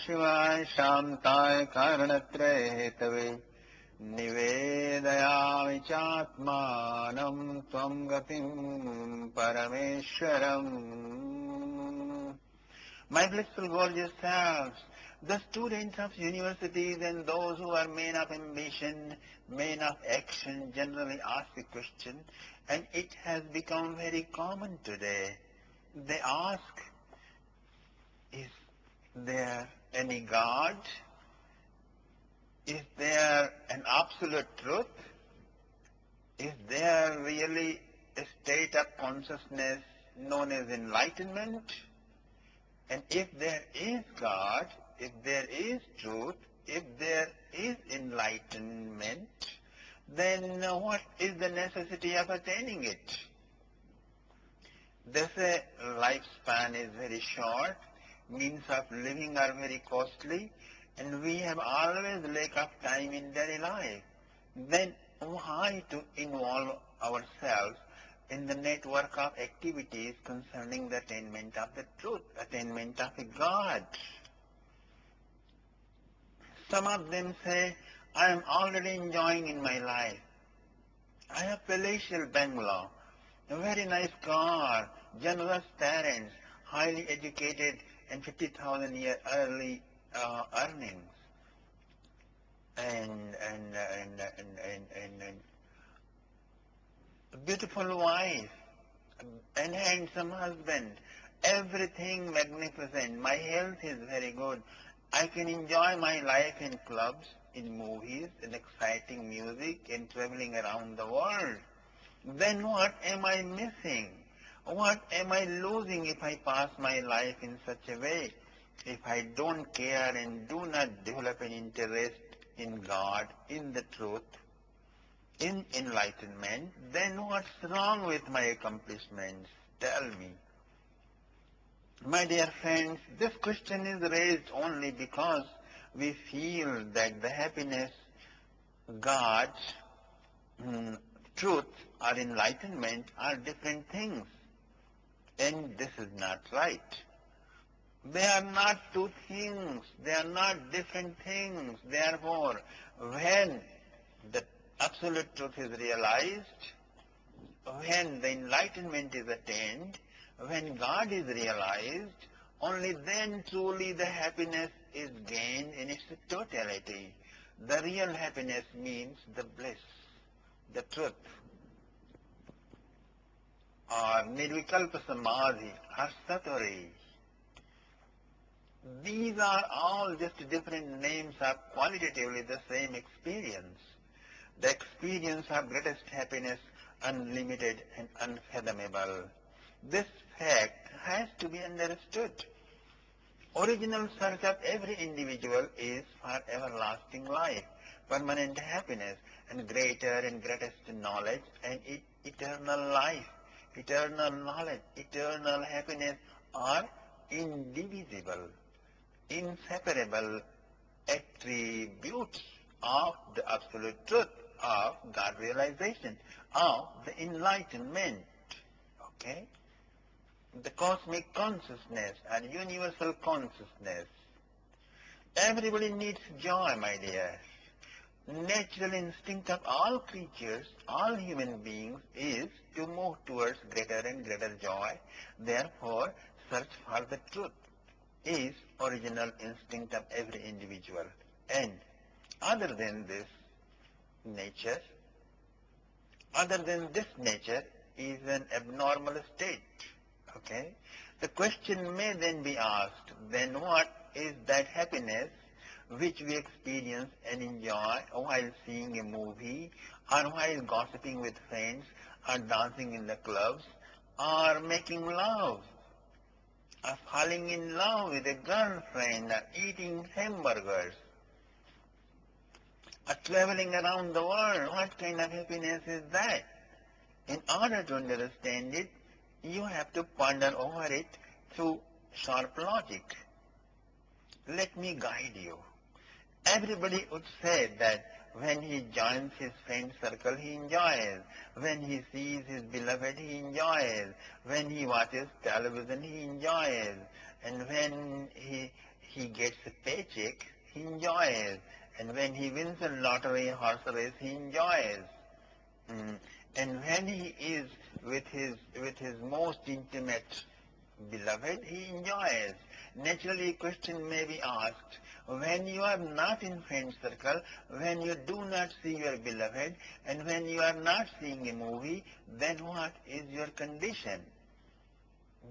शिवाय शान्ताय कारणत्रये हेतवे निवेदयामि चात्मानं त्वं गतिं परमेश्वरम्. My blissful gorgeous selves, the students of universities and those who are men of ambition, men of action generally ask the question, and it has become very common today. They ask, is there any God? Is there an absolute truth? Is there really a state of consciousness known as enlightenment? And if there is God, if there is truth, if there is enlightenment, then what is the necessity of attaining it? They say lifespan is very short, means of living are very costly, and we have always lack of time in daily life. Then why to involve ourselves in the network of activities concerning the attainment of the truth, attainment of a God? Some of them say, I am already enjoying in my life. I have palatial bungalow, a very nice car, generous parents, highly educated, and 50,000 year early earnings, and a beautiful wife, and handsome husband, everything magnificent. My health is very good. I can enjoy my life in clubs, in movies, in exciting music, in traveling around the world. Then what am I missing? What am I losing if I pass my life in such a way? If I don't care and do not develop an interest in God, in the truth, in enlightenment, then what's wrong with my accomplishments? Tell me. My dear friends, this question is raised only because we feel that the happiness, God, truth or enlightenment are different things. And this is not right. They are not two things. They are not different things. Therefore, when the absolute truth is realized, when the enlightenment is attained, when God is realized, only then truly the happiness is gained in its totality. The real happiness means the bliss, the truth, or nirvikalpa samadhi, or satori. These are all just different names of qualitatively the same experience. The experience of greatest happiness, unlimited and unfathomable. This fact has to be understood. Original search of every individual is for everlasting life, permanent happiness, and greater and greatest knowledge, and eternal life, eternal knowledge, eternal happiness are indivisible, inseparable attributes of the absolute truth, of God realization, of the enlightenment. Okay? The cosmic consciousness and universal consciousness. Everybody needs joy, my dear. Natural instinct of all creatures, all human beings, is to move towards greater and greater joy. Therefore, search for the truth is original instinct of every individual. And other than this nature is an abnormal state. Okay? The question may then be asked, then what is that happiness which we experience and enjoy while seeing a movie, or while gossiping with friends, or dancing in the clubs, or making love, or falling in love with a girlfriend, or eating hamburgers, or traveling around the world? What kind of happiness is that? In order to understand it, you have to ponder over it through sharp logic. Let me guide you. Everybody would say that when he joins his friend circle, he enjoys. When he sees his beloved, he enjoys. When he watches television, he enjoys. And when he gets a paycheck, he enjoys. And when he wins a lottery horse race, he enjoys. Mm. And when he is with his most intimate beloved, he enjoys. Naturally, a question may be asked, when you are not in friend circle, when you do not see your beloved, and when you are not seeing a movie, then what is your condition?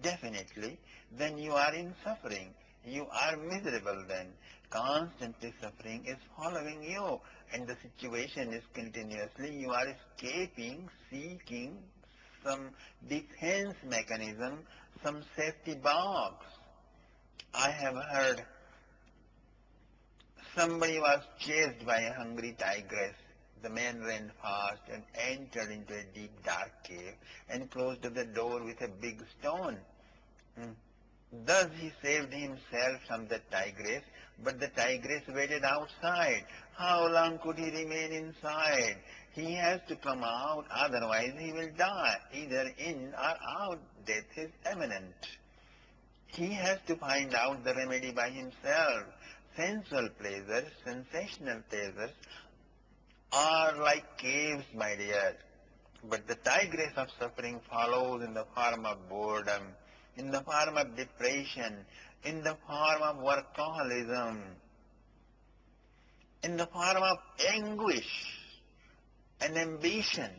Definitely, then you are in suffering. You are miserable then. Constantly suffering is following you, and the situation is continuously, you are escaping, seeking some defense mechanism, some safety box. I have heard somebody was chased by a hungry tigress. The man ran fast and entered into a deep dark cave and closed the door with a big stone. Hmm. Thus he saved himself from the tigress, but the tigress waited outside. How long could he remain inside? He has to come out, otherwise he will die. Either in or out, death is imminent. He has to find out the remedy by himself. Sensual pleasures, sensational pleasures are like caves, my dear. But the tigress of suffering follows in the form of boredom, in the form of depression, in the form of workaholism, in the form of anguish and ambition.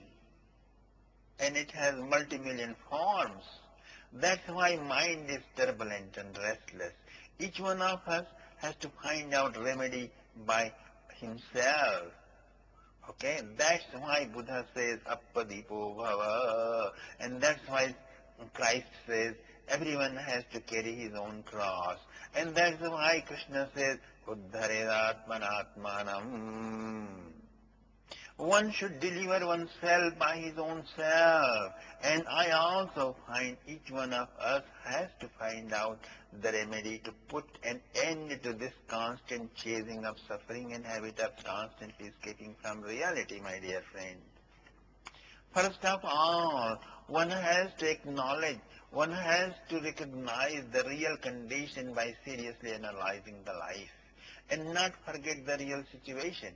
And it has multi-million forms. That's why mind is turbulent and restless. Each one of us has to find out remedy by himself. Okay, that's why Buddha says appadipo bhava, and that's why Christ says everyone has to carry his own cross, and that's why Krishna says uddharedatmanatmanam. One should deliver oneself by his own self, and I also find each one of us has to find out the remedy to put an end to this constant chasing of suffering and habit of constantly escaping from reality, my dear friend. First of all, one has to acknowledge, one has to recognize the real condition by seriously analyzing the life and not forget the real situation.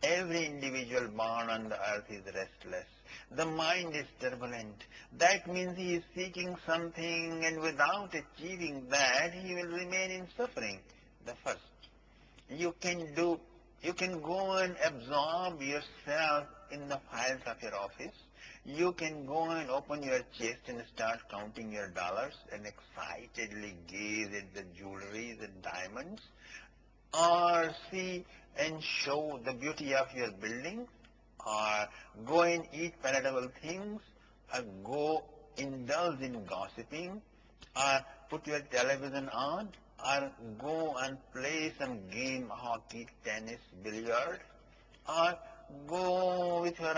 Every individual born on the earth is restless. The mind is turbulent. That means he is seeking something, and without achieving that, he will remain in suffering. The first. You can go and absorb yourself in the files of your office. You can go and open your chest and start counting your dollars and excitedly gaze at the jewelries and diamonds, or see and show the beauty of your building, or go and eat palatable things, or go indulge in gossiping, or put your television on, or go and play some game, hockey, tennis, billiard, or go with your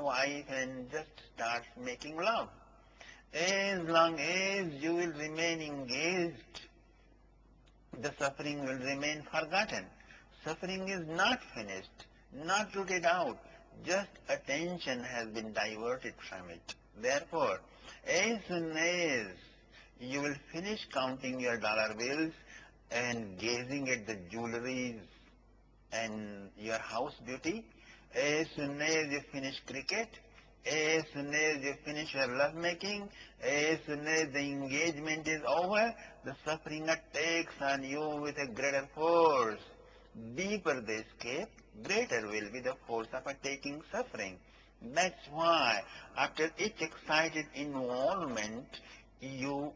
wife and just start making love. As long as you will remain engaged, the suffering will remain forgotten. Suffering is not finished, not rooted out. Just attention has been diverted from it. Therefore, as soon as you will finish counting your dollar bills and gazing at the jewelries and your house beauty, as soon as you finish cricket, as soon as you finish your lovemaking, as soon as the engagement is over, the suffering attacks on you with a greater force. Deeper the escape, greater will be the force of attacking suffering. That's why after each excited involvement, you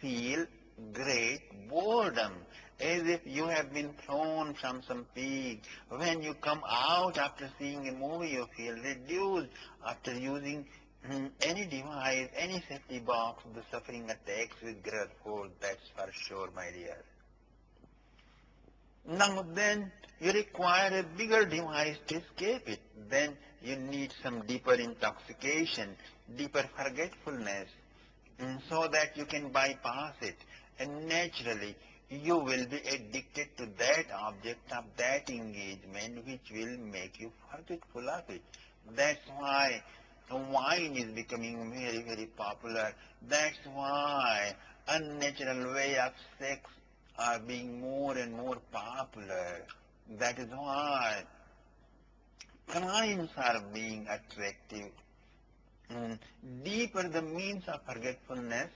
feel great boredom, as if you have been thrown from some peak. When you come out after seeing a movie, you feel reduced. After using any device, any safety box, the suffering attacks with greater force. That's for sure, my dear. Now then, you require a bigger device to escape it. Then you need some deeper intoxication, deeper forgetfulness, so that you can bypass it. And naturally, you will be addicted to that object of that engagement, which will make you forgetful of it. That's why wine is becoming very, very popular. That's why unnatural way of sex are being more and more popular. That is why crimes are being attractive. Mm, Deeper the means of forgetfulness,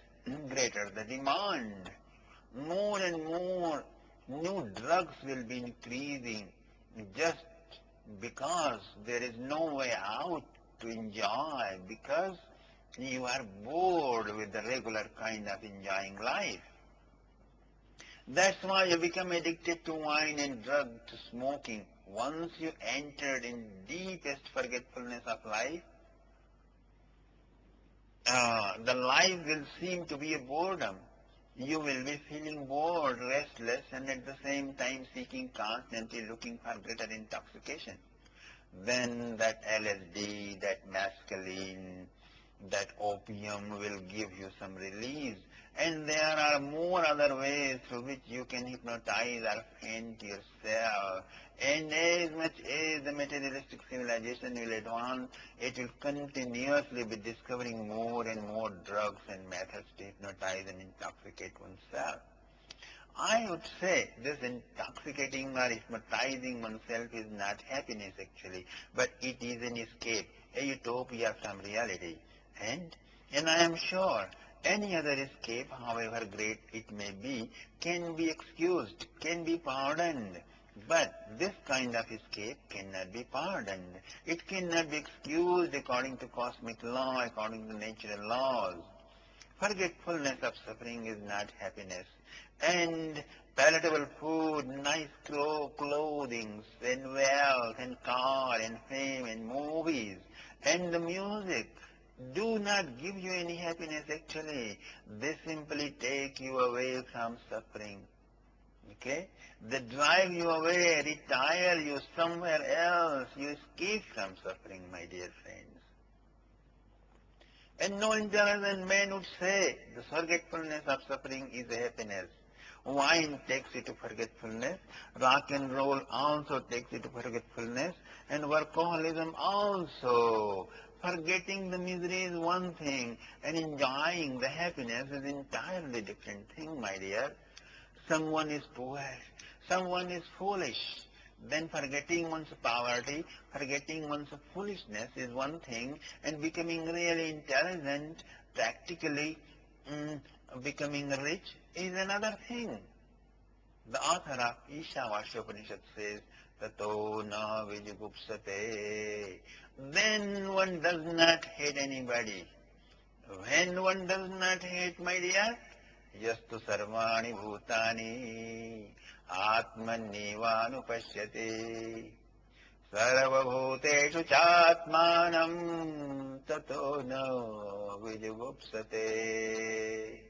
greater the demand. More and more new drugs will be increasing just because there is no way out to enjoy, because you are bored with the regular kind of enjoying life. That's why you become addicted to wine and drug, to smoking. Once you entered in deepest forgetfulness of life, the life will seem to be a boredom. You will be feeling bored, restless, and at the same time seeking, constantly looking for greater intoxication. Then that LSD, that mescaline, that opium will give you some release. And there are more other ways through which you can hypnotize or faint yourself. And as much as the materialistic civilization will advance, it will continuously be discovering more and more drugs and methods to hypnotize and intoxicate oneself. I would say this intoxicating or hypnotizing oneself is not happiness actually, but it is an escape, a utopia from reality. And I am sure any other escape, however great it may be, can be excused, can be pardoned. But this kind of escape cannot be pardoned. It cannot be excused according to cosmic law, according to natural laws. Forgetfulness of suffering is not happiness. And palatable food, nice clothing, and wealth, and car, and fame, and movies, and the music do not give you any happiness actually. They simply take you away from suffering. Okay? They drive you away, retire you somewhere else. You escape from suffering, my dear friends. And no intelligent man would say the forgetfulness of suffering is happiness. Wine takes you to forgetfulness. Rock and roll also takes you to forgetfulness. And workaholism also. Forgetting the misery is one thing, and enjoying the happiness is an entirely different thing, my dear. Someone is poor, someone is foolish. Then forgetting one's poverty, forgetting one's foolishness is one thing, and becoming really intelligent, practically becoming rich is another thing. The author of Ishavasya Upanishad says, Tato na vijugupsate. Then one does not hate anybody. When one does not hate, my dear, yastu sarvani bhutani atmannivanupashyate sarvabhuteshu chatmanam tato na vijugupsate.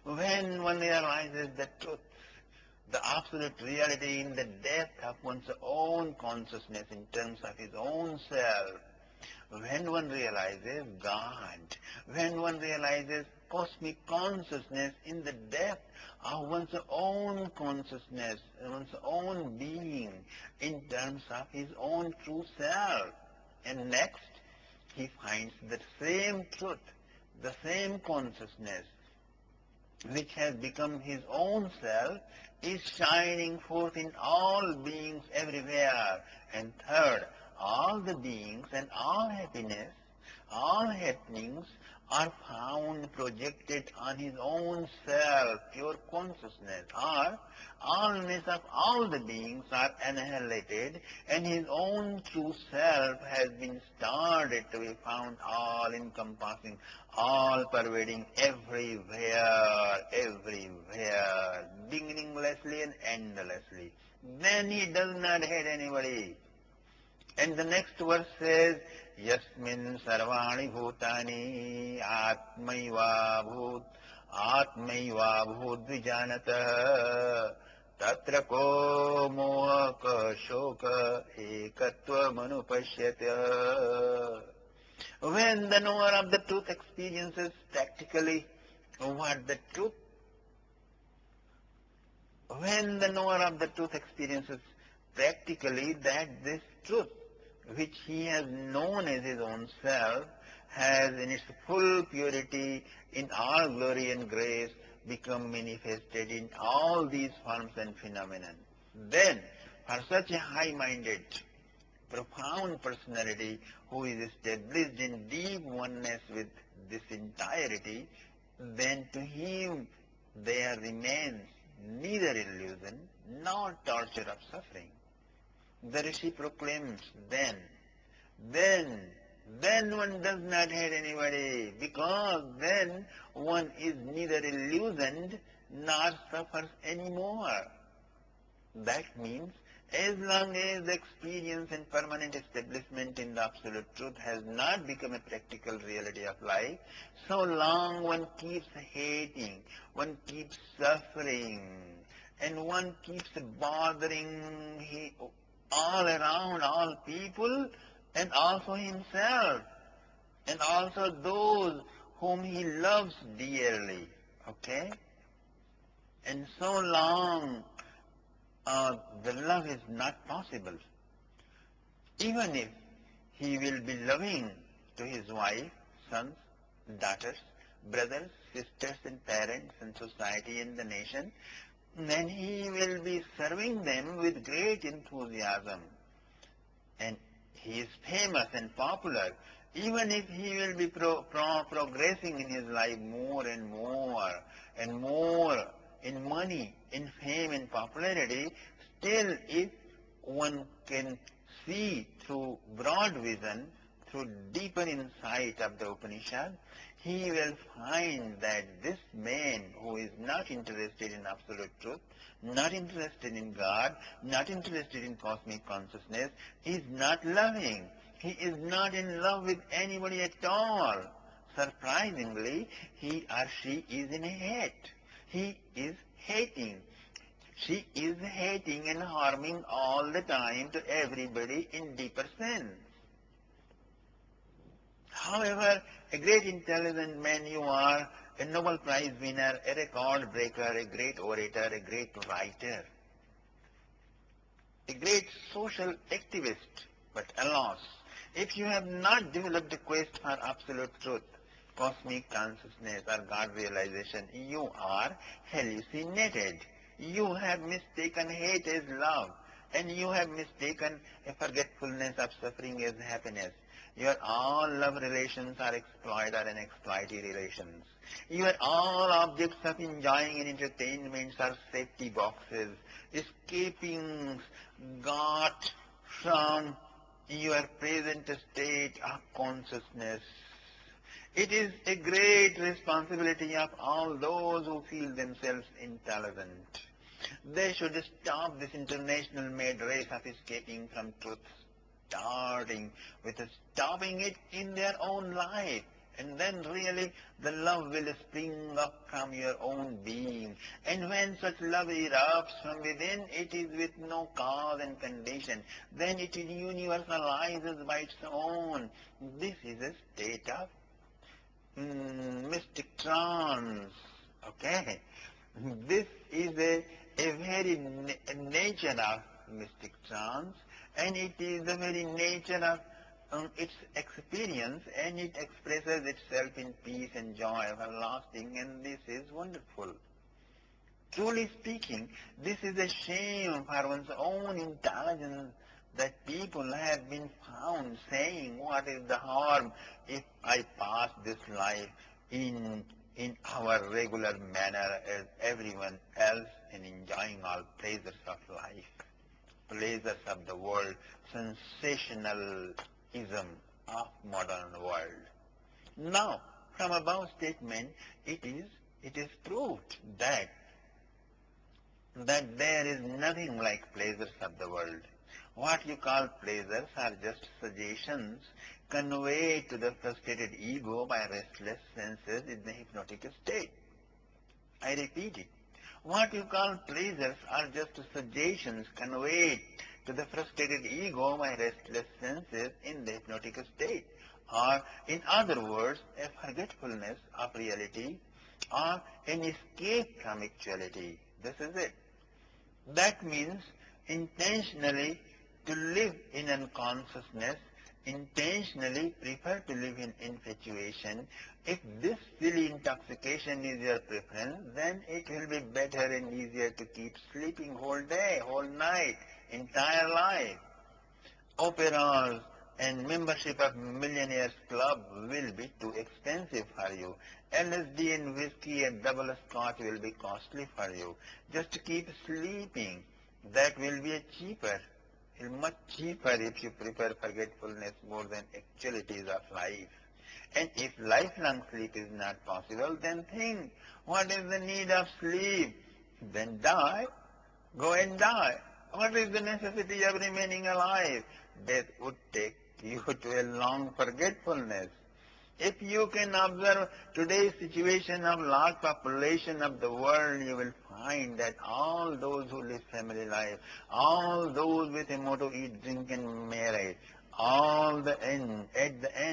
When one realizes the truth, the absolute reality in the depth of one's own consciousness in terms of his own self, when one realizes God, when one realizes cosmic consciousness in the depth of one's own consciousness, one's own being, in terms of his own true self, and next he finds the same truth, the same consciousness, which has become his own self, is shining forth in all beings everywhere. And third, all the beings and all happiness, all happenings are found projected on his own self, pure consciousness, or allness of all the beings are annihilated, and his own true self has been started to be found all-encompassing, all-pervading, everywhere, everywhere, beginninglessly and endlessly. Then he does not hate anybody. And the next verse says, Yasmin sarvani bhutani atmaiva bhut vijanata tatra ko mohaka shoka ekatva manupashyata. When the knower of the truth experiences practically what the truth, when the knower of the truth experiences practically that this truth, which he has known as his own self, has in its full purity, in all glory and grace, become manifested in all these forms and phenomena. Then, for such a high-minded, profound personality who is established in deep oneness with this entirety, then to him there remains neither illusion nor torture of suffering. The Rishi proclaims, then, then one does not hate anybody, because then one is neither illusioned nor suffers anymore. That means as long as the experience and permanent establishment in the absolute truth has not become a practical reality of life, so long one keeps hating, one keeps suffering, and one keeps bothering all around, all people, and also himself, and also those whom he loves dearly. Okay? And so long the love is not possible. Even if he will be loving to his wife, sons, daughters, brothers, sisters and parents and society and the nation, then he will be serving them with great enthusiasm. And he is famous and popular. Even if he will be progressing in his life more and more in money, in fame and popularity, still if one can see through broad vision, through deeper insight of the Upanishad, he will find that this man who is not interested in absolute truth, not interested in God, not interested in cosmic consciousness, is not loving. He is not in love with anybody at all. Surprisingly, he or she is in hate. He is hating. She is hating and harming all the time to everybody in deeper sense. However, a great intelligent man you are, a Nobel Prize winner, a record breaker, a great orator, a great writer, a great social activist, but alas, if you have not developed a quest for absolute truth, cosmic consciousness or God realization, you are hallucinated. You have mistaken hate as love, and you have mistaken a forgetfulness of suffering as happiness. Your all love relations are exploiter and exploitee relations. Your all objects of enjoying and entertainments are safety boxes, escapings got from your present state of consciousness. It is a great responsibility of all those who feel themselves intelligent. They should stop this international made race of escaping from truth, starting with stopping it in their own life. And then really the love will spring up from your own being. And when such love erupts from within, it is with no cause and condition. Then it universalizes by its own. This is a state of mystic trance. Okay? This is a very nature of mystic trance, and it is the very nature of its experience, and it expresses itself in peace and joy everlasting, and this is wonderful. Truly speaking, this is a shame for one's own intelligence that people have been found saying, what is the harm if I pass this life in our regular manner as everyone else and enjoying all pleasures of life, pleasures of the world, sensationalism of modern world. Now, from above statement, it is proved that there is nothing like pleasures of the world. What you call pleasures are just suggestions conveyed to the frustrated ego by restless senses in the hypnotic state. I repeat it. What you call pleasures are just suggestions conveyed to the frustrated ego by restless senses in the hypnotic state, or in other words, a forgetfulness of reality or an escape from actuality. This is it. That means intentionally to live in unconsciousness, intentionally prefer to live in infatuation. If this silly intoxication is your preference, then it will be better and easier to keep sleeping whole day, whole night, entire life. Operas and membership of millionaires club will be too expensive for you. LSD and whiskey and double scotch will be costly for you. Just to keep sleeping, that will be cheaper. Much cheaper if you prefer forgetfulness more than actualities of life. And if lifelong sleep is not possible, then think, what is the need of sleep? Then die. Go and die. What is the necessity of remaining alive? Death would take you to a long forgetfulness. If you can observe today's situation of large population of the world, you will find that all those who live family life, all those with a motto eat, drink and marry, at the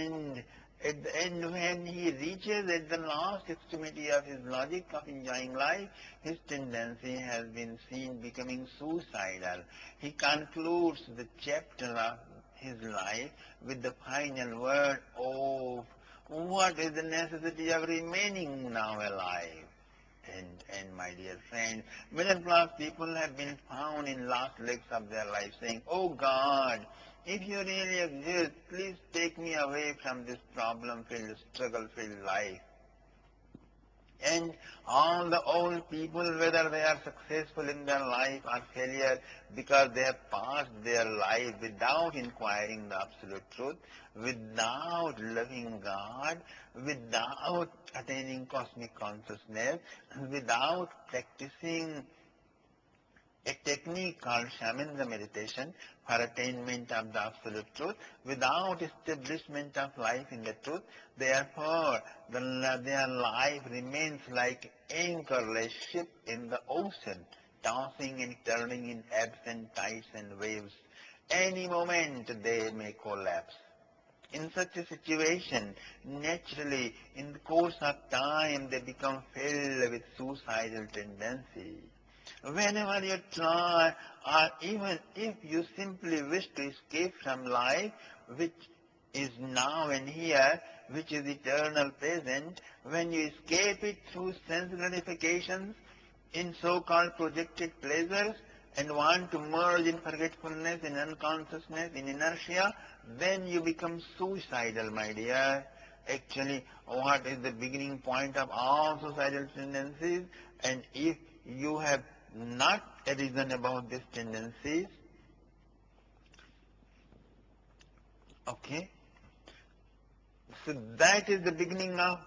end when he reaches at the last extremity of his logic of enjoying life, his tendency has been seen becoming suicidal. He concludes the chapter of his life with the final word, "Oh, what is the necessity of remaining now alive?" And my dear friends, middle class people have been found in last legs of their life saying, "Oh God, if you really exist, please take me away from this problem-filled, struggle-filled life." And all the old people, whether they are successful in their life or failure, because they have passed their life without inquiring the absolute truth, without loving God, without attaining cosmic consciousness, without practicing a technique called shaman's meditation for attainment of the absolute truth, without establishment of life in the truth. Therefore, their life remains like anchorless ship in the ocean, tossing and turning in ebbs and tides and waves. Any moment they may collapse. In such a situation, naturally, in the course of time, they become filled with suicidal tendency. Whenever you try, or even if you simply wish to escape from life, which is now and here, which is eternal present, when you escape it through sense gratifications, in so-called projected pleasures, and want to merge in forgetfulness, in unconsciousness, in inertia, then you become suicidal, my dear. Actually, what is the beginning point of all suicidal tendencies? And if you have not a reason about these tendencies, okay, so that is the beginning of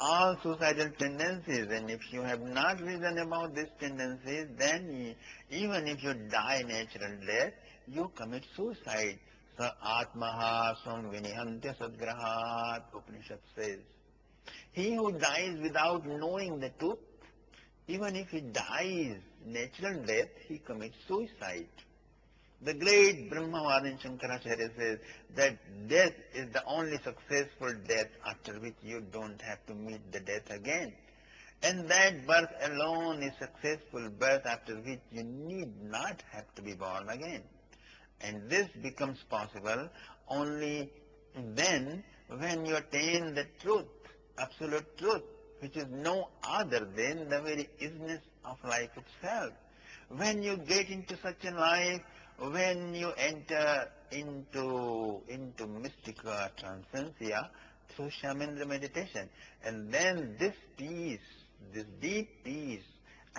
all suicidal tendencies. And if you have not reason about these tendencies, then even if you die natural death, you commit suicide. So atmaha swam vinihantya sadgrahat, Upanishad says. He who dies without knowing the truth, even if he dies natural death, he commits suicide. The great Brahmavadin Shankaracharya says that death is the only successful death after which you don't have to meet the death again. And that birth alone is successful birth after which you need not have to be born again. And this becomes possible only then when you attain the truth, absolute truth, which is no other than the very isness of life itself. When you get into such a life, when you enter into mystica transcendentia through shaman meditation, and then this peace, this deep peace,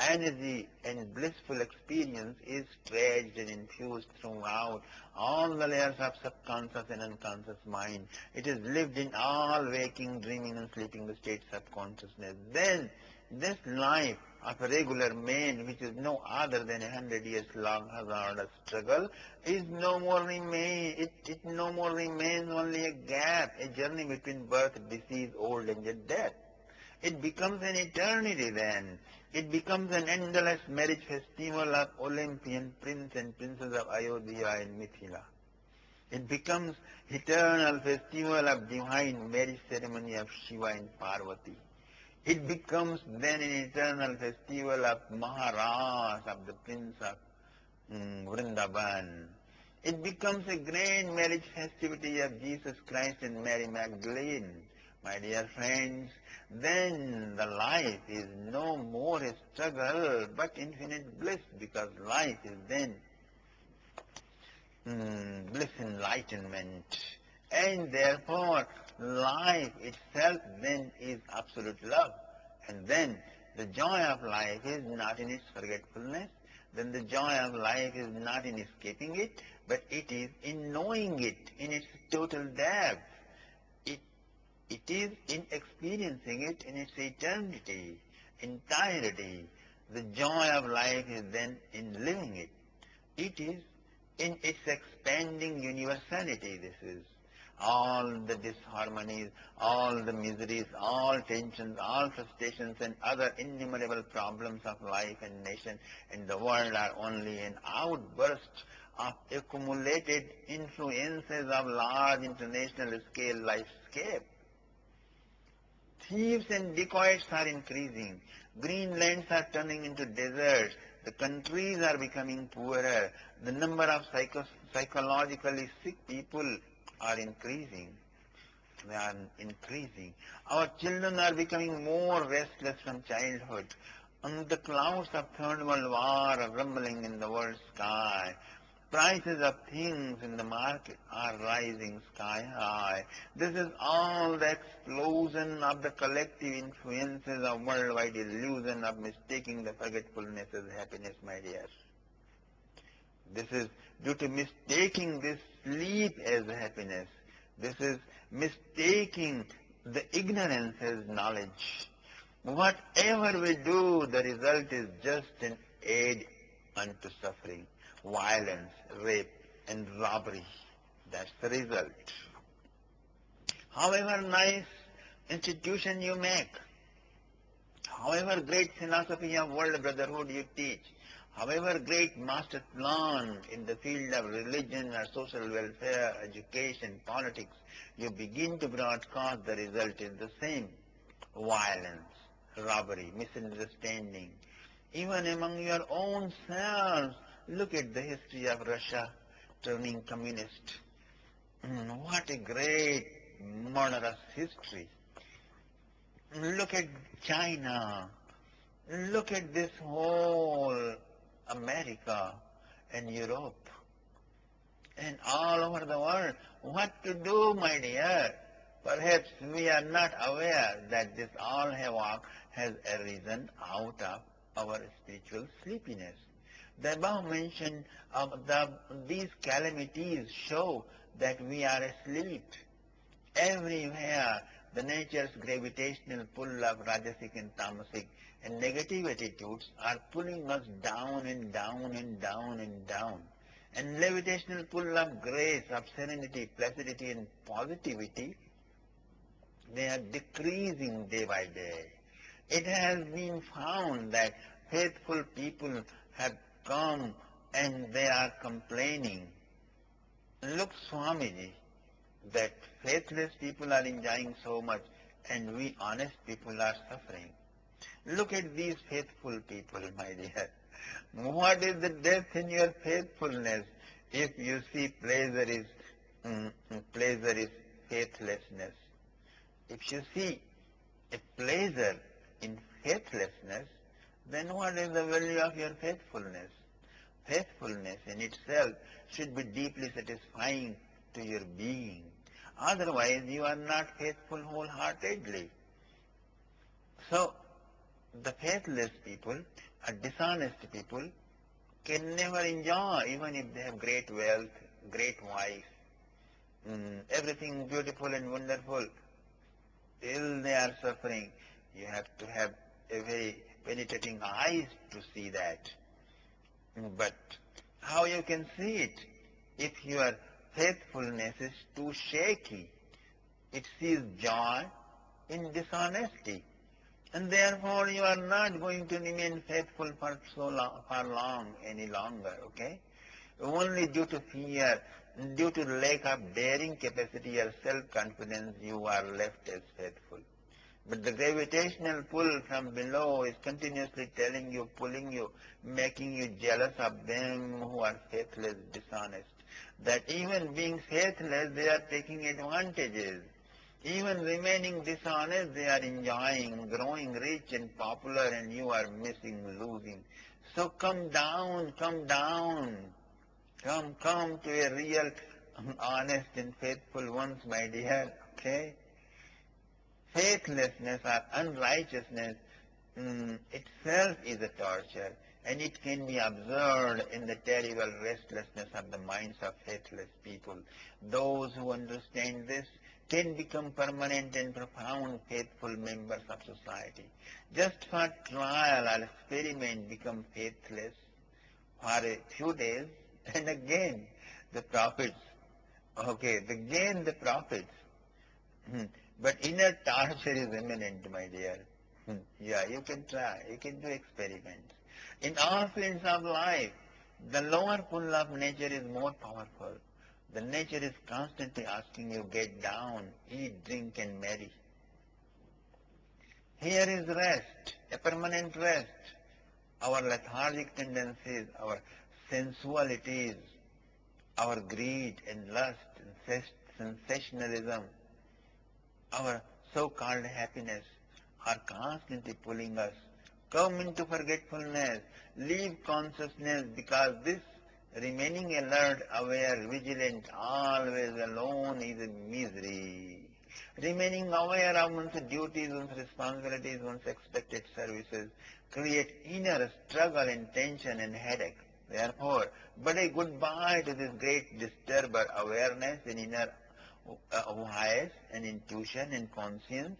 energy and blissful experience is stretched and infused throughout all the layers of subconscious and unconscious mind. It is lived in all waking, dreaming and sleeping states of consciousness. Then this life of a regular man, which is no other than 100 years long hazardous struggle, is no more it no more remains only a gap, a journey between birth, disease, old age and death. It becomes an eternity then. It becomes an endless marriage festival of Olympian prince and princess of Ayodhya and Mithila. It becomes eternal festival of divine marriage ceremony of Shiva and Parvati. It becomes then an eternal festival of Maharaj, of the prince of Vrindavan. It becomes a grand marriage festivity of Jesus Christ and Mary Magdalene. My dear friends, then the life is no more a struggle but infinite bliss, because life is then bliss enlightenment. And therefore, life itself then is absolute love. And then the joy of life is not in its forgetfulness. Then the joy of life is not in escaping it, but it is in knowing it in its total depth. It is in experiencing it in its eternity, entirety. The joy of life is then in living it. It is in its expanding universality. This is all the disharmonies, all the miseries, all tensions, all frustrations and other innumerable problems of life and nation and the world are only an outburst of accumulated influences of large international scale lifescape. Thieves and dacoits are increasing. Green lands are turning into deserts. The countries are becoming poorer. The number of psychologically sick people are increasing. They are increasing. Our children are becoming more restless from childhood. And the clouds of Third World War are rumbling in the world sky. Prices of things in the market are rising sky high. This is all the explosion of the collective influences of worldwide illusion of mistaking the forgetfulness as happiness, my dear. This is due to mistaking this sleep as happiness. This is mistaking the ignorance as knowledge. Whatever we do, the result is just an aid unto suffering. Violence, rape, and robbery. That's the result. However nice institution you make, however great philosophy of world brotherhood you teach, however great master plan in the field of religion or social welfare, education, politics, you begin to broadcast, the result is the same. Violence, robbery, misunderstanding. Even among your own selves, look at the history of Russia turning communist. What a great murderous history. Look at China. Look at this whole America and Europe and all over the world. What to do, my dear? Perhaps we are not aware that this all havoc has arisen out of our spiritual sleepiness. The above mentioned these calamities show that we are asleep. Everywhere the nature's gravitational pull of Rajasic and Tamasic and negative attitudes are pulling us down and down and down and down. And levitational pull of grace, of serenity, placidity and positivity, they are decreasing day by day. It has been found that faithful people have come and they are complaining. Look, Swamiji, that faithless people are enjoying so much and we honest people are suffering. Look at these faithful people, my dear. What is the depth in your faithfulness if you see pleasure is faithlessness? If you see a pleasure in faithlessness, then what is the value of your faithfulness? Faithfulness in itself should be deeply satisfying to your being. Otherwise, you are not faithful wholeheartedly. So, the faithless people, or dishonest people, can never enjoy, even if they have great wealth, great wife, everything beautiful and wonderful. Till they are suffering, you have to have a very penetrating eyes to see that. But how you can see it if your faithfulness is too shaky? It sees joy in dishonesty. And therefore you are not going to remain faithful for long any longer, okay? Only due to fear, due to lack of daring capacity or self-confidence, you are left as faithful. But the gravitational pull from below is continuously telling you, pulling you, making you jealous of them who are faithless, dishonest. that even being faithless, they are taking advantages. Even remaining dishonest, they are enjoying, growing rich and popular, and you are missing, losing. So come down, come down. Come to a real, honest and faithful ones, my dear. Okay? Faithlessness or unrighteousness itself is a torture, and it can be observed in the terrible restlessness of the minds of faithless people. Those who understand this can become permanent and profound faithful members of society. Just for trial or experiment become faithless for a few days, and again the profits. Okay, again the profits. But inner torture is imminent, my dear. Yeah, you can try. You can do experiments. In all fields of life, the lower pull of nature is more powerful. The nature is constantly asking you, get down, eat, drink, and marry. Here is rest, a permanent rest. Our lethargic tendencies, our sensualities, our greed and lust and sensationalism, our so-called happiness are constantly pulling us. Come into forgetfulness, leave consciousness, because this remaining alert, aware, vigilant, always alone is a misery. Remaining aware of one's duties, one's responsibilities, one's expected services create inner struggle and tension and headache. Therefore, but a goodbye to this great disturber, awareness and inner voice and intuition and conscience,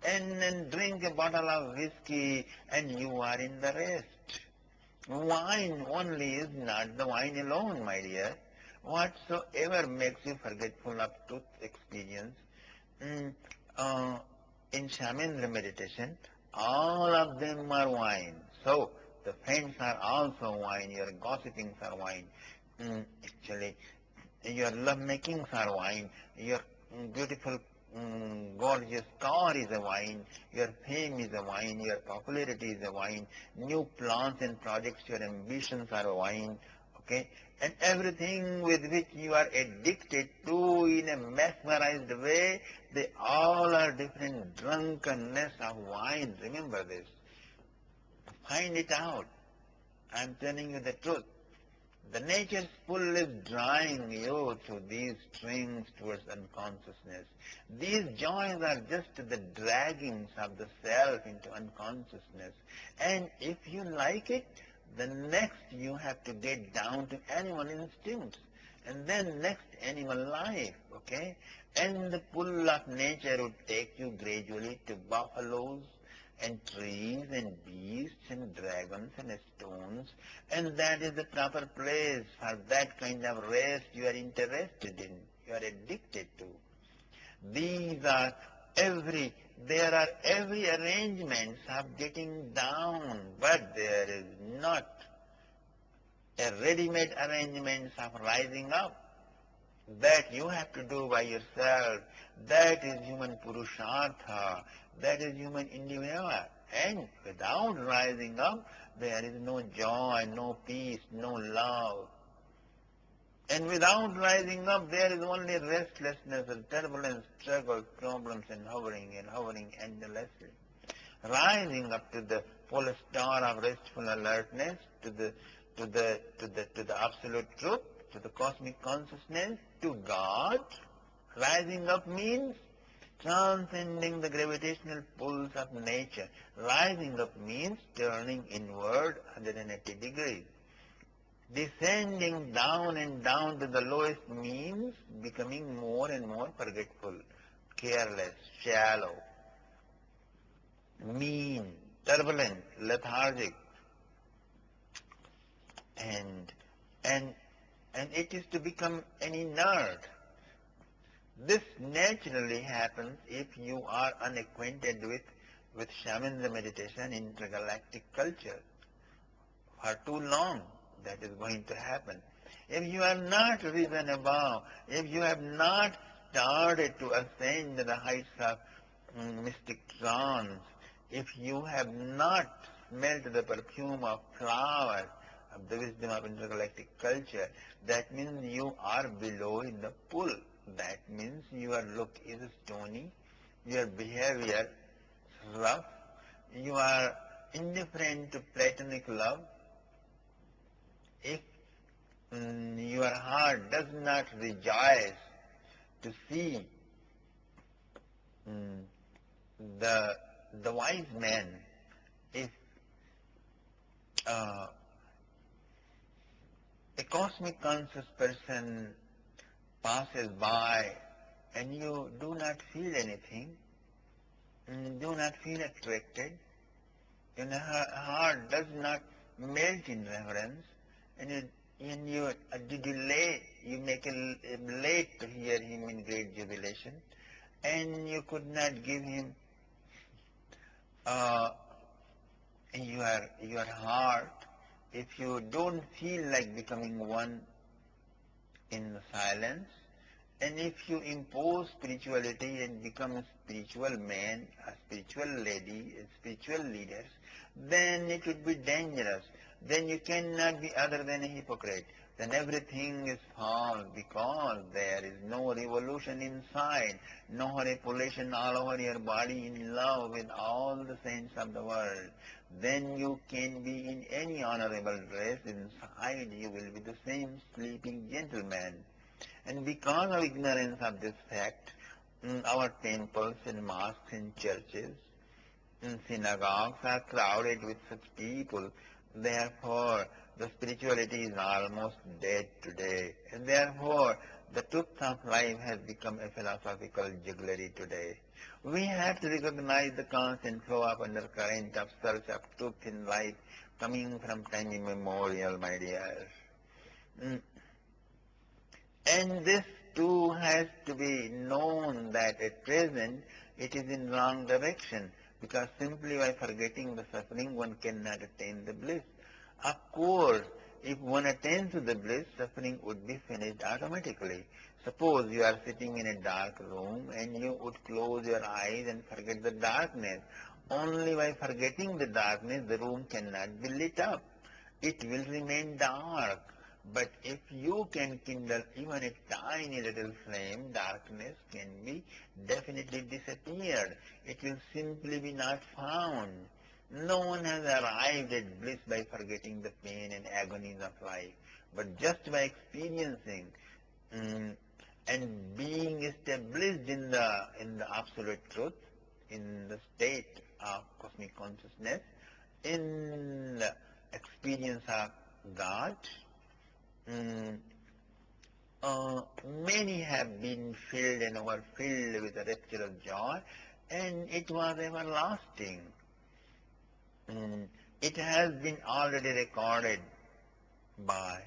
and drink a bottle of whiskey and you are in the rest. Wine only is not the wine alone, my dear. Whatsoever makes you forgetful of truth experience, in shaman meditation, all of them are wine. So the friends are also wine, your gossipings are wine. Actually, your love makings are wine, your beautiful, gorgeous car is a wine, your fame is a wine, your popularity is a wine, new plans and projects, your ambitions are a wine, okay? And everything with which you are addicted to in a mesmerized way, they all are different drunkenness of wine. Remember this. Find it out. I'm telling you the truth. The nature's pull is drawing you to these strings towards unconsciousness. These joys are just the draggings of the self into unconsciousness. And if you like it, the next you have to get down to animal instincts. And then next animal life, okay? And the pull of nature would take you gradually to buffaloes, and trees and beasts and dragons and stones, and that is the proper place for that kind of rest you are interested in, you are addicted to. There are every arrangements of getting down, but there is not a ready-made arrangements of rising up. That you have to do by yourself. That is human purushartha. That is human endeavor. And without rising up, there is no joy, no peace, no love. And without rising up, there is only restlessness and turbulence, struggles, problems, and hovering endlessly. Rising up to the full star of restful alertness, to the absolute truth, to the cosmic consciousness, to God. Rising up means transcending the gravitational pulls of nature. Rising up means turning inward 180 degrees. Descending down and down to the lowest means becoming more and more forgetful, careless, shallow, mean, turbulent, lethargic, and it is to become an inert. This naturally happens if you are unacquainted with shaman meditation, intergalactic culture. For too long, that is going to happen. If you have not risen above, if you have not started to ascend the heights of mystic trance, if you have not smelled the perfume of flowers, of the wisdom of intergalactic culture. That means you are below in the pool. That means your look is stony, your behavior rough, you are indifferent to platonic love. If your heart does not rejoice to see mm, the wise man, if a cosmic conscious person passes by and you do not feel anything, do not feel attracted, your heart does not melt in reverence, you make a late to hear him in great jubilation, and you could not give him your heart, if you don't feel like becoming one in silence, and if you impose spirituality and become a spiritual man, a spiritual lady, a spiritual leader, then it would be dangerous. Then you cannot be other than a hypocrite. Then everything is false because there is no revolution inside, no repulsion all over your body in love with all the saints of the world. Then you can be in any honorable dress. Inside you will be the same sleeping gentleman. And because of ignorance of this fact, our temples and mosques and churches and synagogues are crowded with such people. Therefore, the spirituality is almost dead today. And therefore, the truth of life has become a philosophical jugglery today. We have to recognize the constant flow of undercurrent of search of truth in life coming from time immemorial, my dear. And this too has to be known that at present it is in wrong direction, because simply by forgetting the suffering one cannot attain the bliss. Of course, if one attains to the bliss, suffering would be finished automatically. Suppose you are sitting in a dark room and you would close your eyes and forget the darkness. Only by forgetting the darkness the room cannot be lit up. It will remain dark. But if you can kindle even a tiny little flame, darkness can be definitely disappeared. It will simply be not found. No one has arrived at bliss by forgetting the pain and agonies of life, but just by experiencing and being established in the absolute truth, in the state of cosmic consciousness, in the experience of God. Many have been filled and were filled with a rapture of joy, and it was everlasting. It has been already recorded by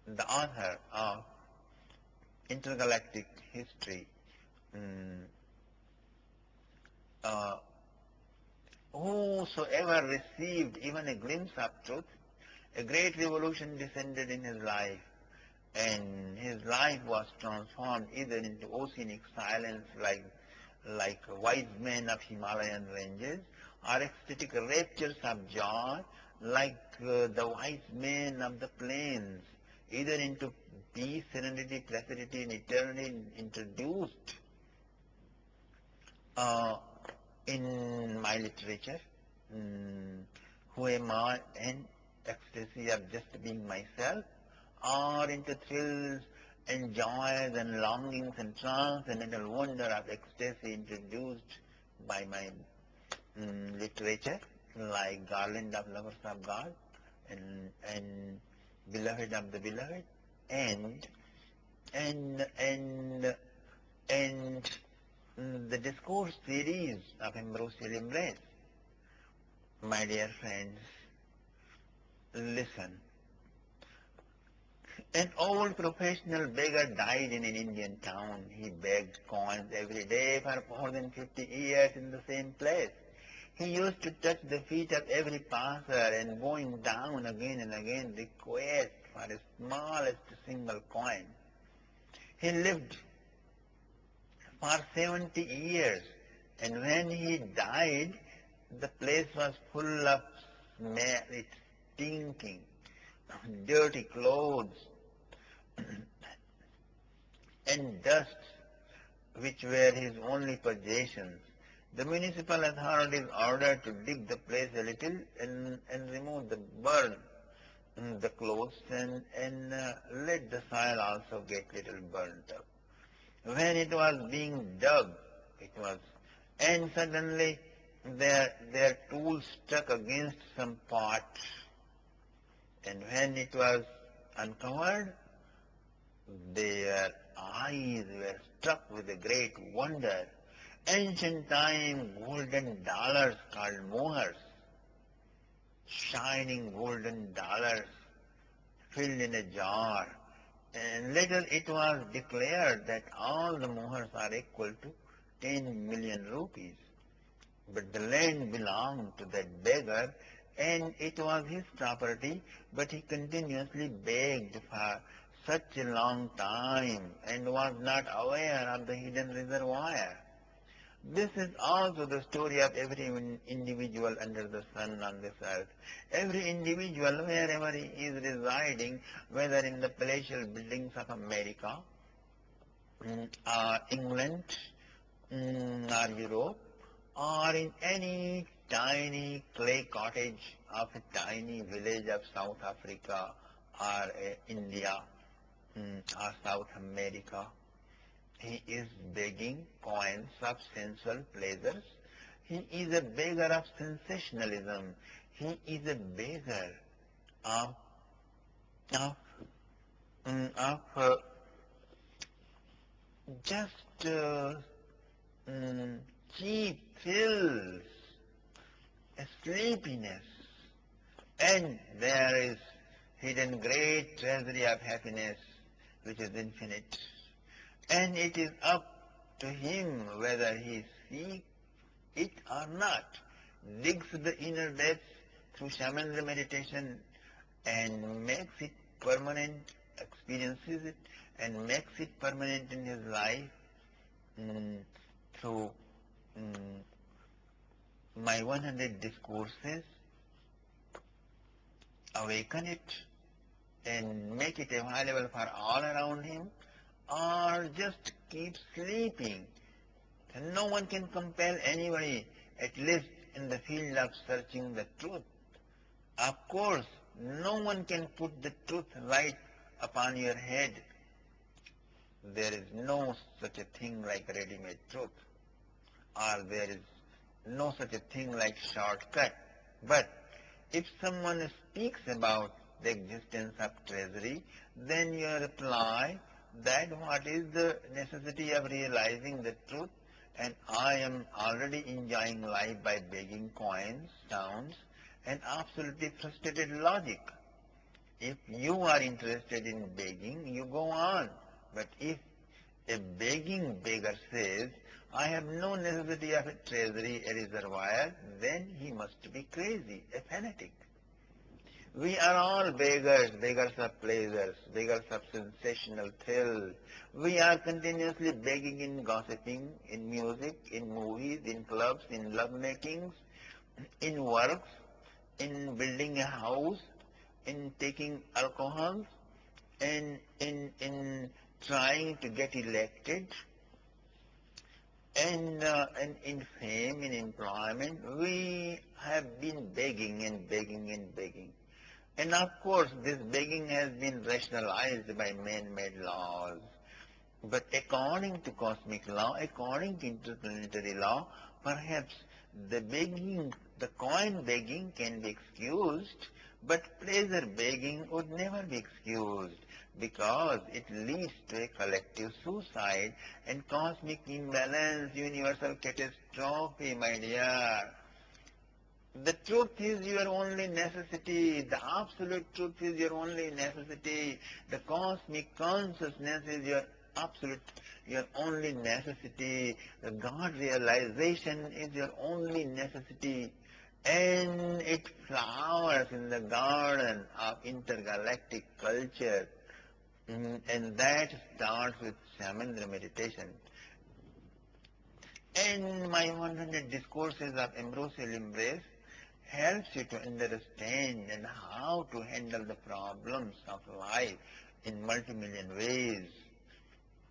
the author of intergalactic history, whosoever received even a glimpse of truth, a great revolution descended in his life, and his life was transformed either into oceanic silence like wise men of Himalayan ranges, or ecstatic raptures of joy like the wise men of the plains, either into peace, serenity, prosperity, and eternity introduced in my literature. Who am I? And ecstasy of just being myself, or into thrills and joys and longings and transcendental wonder of ecstasy introduced by my literature, like Garland of Lovers of God and Beloved of the Beloved, and the discourse series of Ambrosial Embrace. My dear friends, listen. An old professional beggar died in an Indian town. He begged coins every day for more than 50 years in the same place. He used to touch the feet of every passer and going down again and again request for the smallest single coin. He lived for 70 years, and when he died, the place was full of smell, it's stinking. dirty clothes, and dust, which were his only possessions. The municipal authorities ordered to dig the place a little and remove the burn the clothes and let the soil also get little burnt up. When it was being dug, and suddenly their tools struck against some pot, and when it was uncovered, their eyes were struck with a great wonder. Ancient time golden dollars called mohurs, shining golden dollars filled in a jar. And later it was declared that all the mohurs are equal to 10 million rupees. But the land belonged to that beggar and it was his property, but he continuously begged for such a long time and was not aware of the hidden reservoir. This is also the story of every individual under the sun on this earth. Every individual, wherever he is residing, whether in the palatial buildings of America, or England, or Europe, or in any tiny clay cottage of a tiny village of South Africa or India or South America, he is begging coins of sensual pleasures. He is a beggar of sensationalism. He is a beggar of, of, of just cheap thrills, a sleepiness. And there is hidden great treasury of happiness which is infinite. And it is up to him whether he seeks it or not, digs the inner depths through shaman's meditation and makes it permanent, experiences it and makes it permanent in his life through my 100 discourses, awaken it and make it available for all around him, or just keep sleeping. And no one can compel anybody, at least in the field of searching the truth. Of course, no one can put the truth right upon your head. There is no such a thing like ready-made truth, or there is no such a thing like shortcut. But if someone speaks about the existence of treasury, then you reply that what is the necessity of realizing the truth, and I am already enjoying life by begging coins, sounds, and absolutely frustrated logic. If you are interested in begging, you go on. But if a begging beggar says, I have no necessity of a treasury, a reservoir, then he must be crazy, a fanatic. We are all beggars, beggars of pleasures, beggars of sensational thrill. We are continuously begging in gossiping, in music, in movies, in clubs, in lovemaking, in works, in building a house, in taking alcohol, in trying to get elected, and in fame, in employment. We have been begging and begging and begging. And of course, this begging has been rationalized by man-made laws. But according to cosmic law, according to interplanetary law, perhaps the begging, the coin begging can be excused, but pleasure begging would never be excused because it leads to a collective suicide and cosmic imbalance, universal catastrophe, my dear. The truth is your only necessity. The absolute truth is your only necessity. The cosmic consciousness is your absolute, your only necessity. The God realization is your only necessity. And it flowers in the garden of intergalactic culture. And that starts with shaman meditation. And my 100 discourses of ambrosial embrace helps you to understand and how to handle the problems of life in multi-million ways.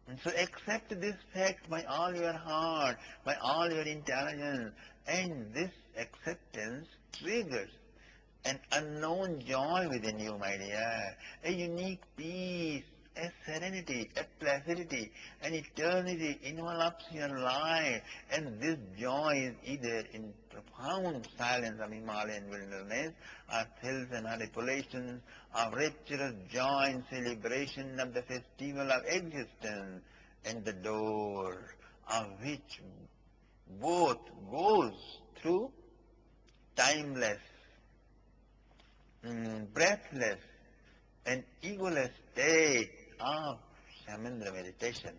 And so accept this fact by all your heart, by all your intelligence, and this acceptance triggers an unknown joy within you, my dear, a unique peace, a serenity, a placidity, an eternity envelops your life, and this joy is either in profound silence of Himalayan wilderness, or thrills and manipulations of rapturous joy and celebration of the festival of existence, and the door of which both goes through timeless, breathless, and egoless state of Samandra meditation.